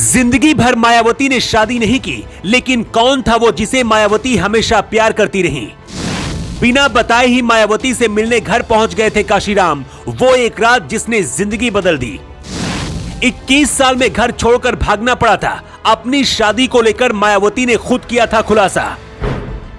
जिंदगी भर मायावती ने शादी नहीं की, लेकिन कौन था वो जिसे मायावती हमेशा प्यार करती रही। बिना बताए ही मायावती से मिलने घर पहुंच गए थे काशीराम। वो एक रात जिसने जिंदगी बदल दी। 21 साल में घर छोड़कर भागना पड़ा था। अपनी शादी को लेकर मायावती ने खुद किया था खुलासा।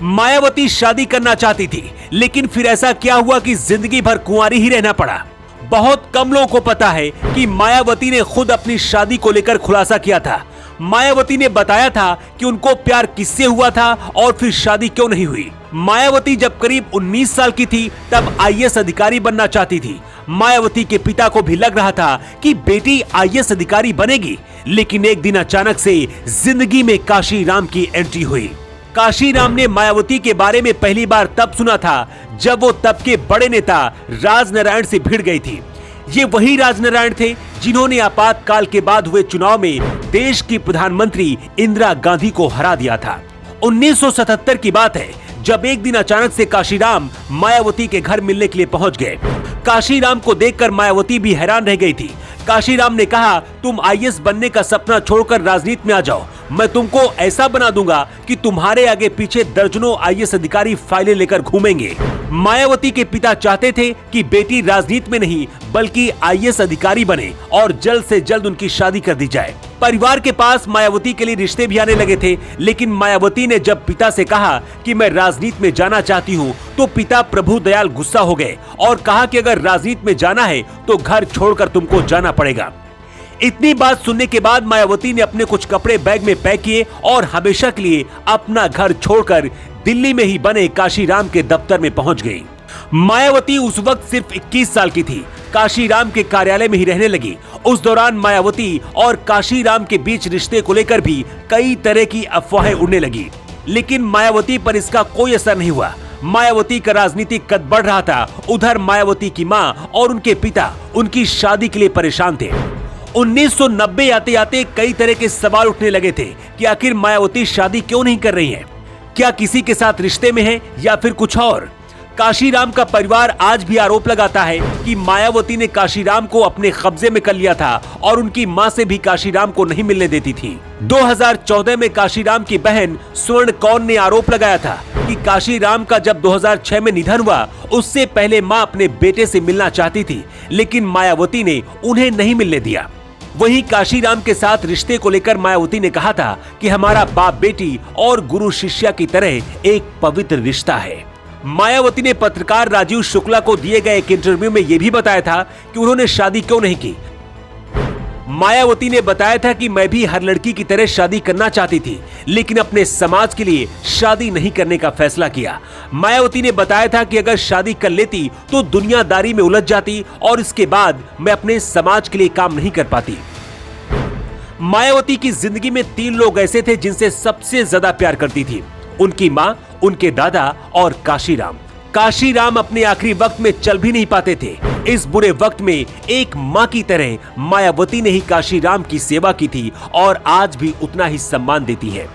मायावती शादी करना चाहती थी, लेकिन फिर ऐसा क्या हुआ कि जिंदगी भर कुंवारी ही रहना पड़ा। बहुत कम लोगों को पता है कि मायावती ने खुद अपनी शादी को लेकर खुलासा किया था। मायावती ने बताया था कि उनको प्यार किससे हुआ था और फिर शादी क्यों नहीं हुई। मायावती जब करीब 19 साल की थी तब आईएएस अधिकारी बनना चाहती थी। मायावती के पिता को भी लग रहा था कि बेटी आईएएस अधिकारी बनेगी, लेकिन एक दिन अचानक से जिंदगी में काशीराम की एंट्री हुई। काशीराम ने मायावती के बारे में पहली बार तब सुना था जब वो तब के बड़े नेता राजनारायण से भिड़ गई थी। ये वही राजनारायण थे जिन्होंने आपातकाल के बाद हुए चुनाव में देश की प्रधानमंत्री इंदिरा गांधी को हरा दिया था। 1977 की बात है जब एक दिन अचानक से काशीराम मायावती के घर मिलने के लिए पहुंच गए। काशीराम को देखकर मायावती भी हैरान रह गई थी। काशीराम ने कहा, तुम आईएएस बनने का सपना छोड़कर राजनीति में आ जाओ। मैं तुमको ऐसा बना दूंगा कि तुम्हारे आगे पीछे दर्जनों आईएएस अधिकारी फाइलें लेकर घूमेंगे। मायावती के पिता चाहते थे कि बेटी राजनीति में नहीं बल्कि आईएएस अधिकारी बने और जल्द से जल्द उनकी शादी कर दी जाए। परिवार के पास मायावती के लिए रिश्ते भी आने लगे थे, लेकिन मायावती ने जब पिता से कहा कि मैं राजनीति में जाना चाहती हूँ तो पिता प्रभुदयाल गुस्सा हो गए और कहा कि अगर राजनीति में जाना है तो घर छोड़कर तुमको जाना पड़ेगा। इतनी बात सुनने के बाद मायावती ने अपने कुछ कपड़े बैग में पैक किए और हमेशा के लिए अपना घर छोड़कर दिल्ली में ही बने काशीराम के दफ्तर में पहुंच गई। मायावती उस वक्त सिर्फ 21 साल की थी। काशीराम के कार्यालय में ही रहने लगी। उस दौरान मायावती और काशीराम के बीच रिश्ते को लेकर भी कई तरह की अफवाहें उड़ने लगी, लेकिन मायावती पर इसका कोई असर नहीं हुआ। मायावती का राजनीतिक कद बढ़ रहा था। उधर मायावती की मां और उनके पिता उनकी शादी के लिए परेशान थे। 1990 आते आते कई तरह के सवाल उठने लगे थे कि आखिर मायावती शादी क्यों नहीं कर रही है। क्या किसी के साथ रिश्ते में है या फिर कुछ और। काशीराम का परिवार आज भी आरोप लगाता है कि मायावती ने काशीराम को अपने कब्जे में कर लिया था और उनकी मां से भी काशीराम को नहीं मिलने देती थी। 2014 में काशीराम की बहन स्वर्ण कौर ने आरोप लगाया था कि काशीराम का जब 2006 में निधन हुआ उससे पहले मां अपने बेटे से मिलना चाहती थी, लेकिन मायावती ने उन्हें नहीं मिलने दिया। वहीं काशीराम के साथ रिश्ते को लेकर मायावती ने कहा था कि हमारा बाप बेटी और गुरु शिष्या की तरह एक पवित्र रिश्ता है। मायावती ने पत्रकार राजीव शुक्ला को दिए गए एक इंटरव्यू में यह भी बताया था कि उन्होंने शादी क्यों नहीं की। मायावती ने बताया था कि मैं भी हर लड़की की तरह शादी करना चाहती थी, लेकिन अपने समाज के लिए शादी नहीं करने का फैसला किया। मायावती ने बताया था कि अगर शादी कर लेती तो दुनियादारी में उलझ जाती और इसके बाद मैं अपने समाज के लिए काम नहीं कर पाती। मायावती की जिंदगी में 3 लोग ऐसे थे जिनसे सबसे ज्यादा प्यार करती थी, उनकी मां, उनके दादा और काशीराम। काशीराम अपने आखिरी वक्त में चल भी नहीं पाते थे। इस बुरे वक्त में एक मां की तरह मायावती ने ही काशीराम की सेवा की थी और आज भी उतना ही सम्मान देती है।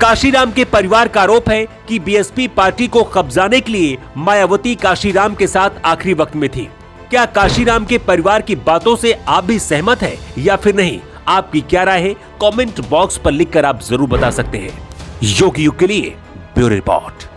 काशीराम के परिवार का आरोप है कि बीएसपी पार्टी को कब्जाने के लिए मायावती काशीराम के साथ आखिरी वक्त में थी। क्या काशीराम के परिवार की बातों से आप भी सहमत है या फिर नहीं? आपकी क्या राय है? कमेंट बॉक्स पर लिखकर आप जरूर बता सकते हैं। योग युग के लिए ब्यूरो रिपोर्ट।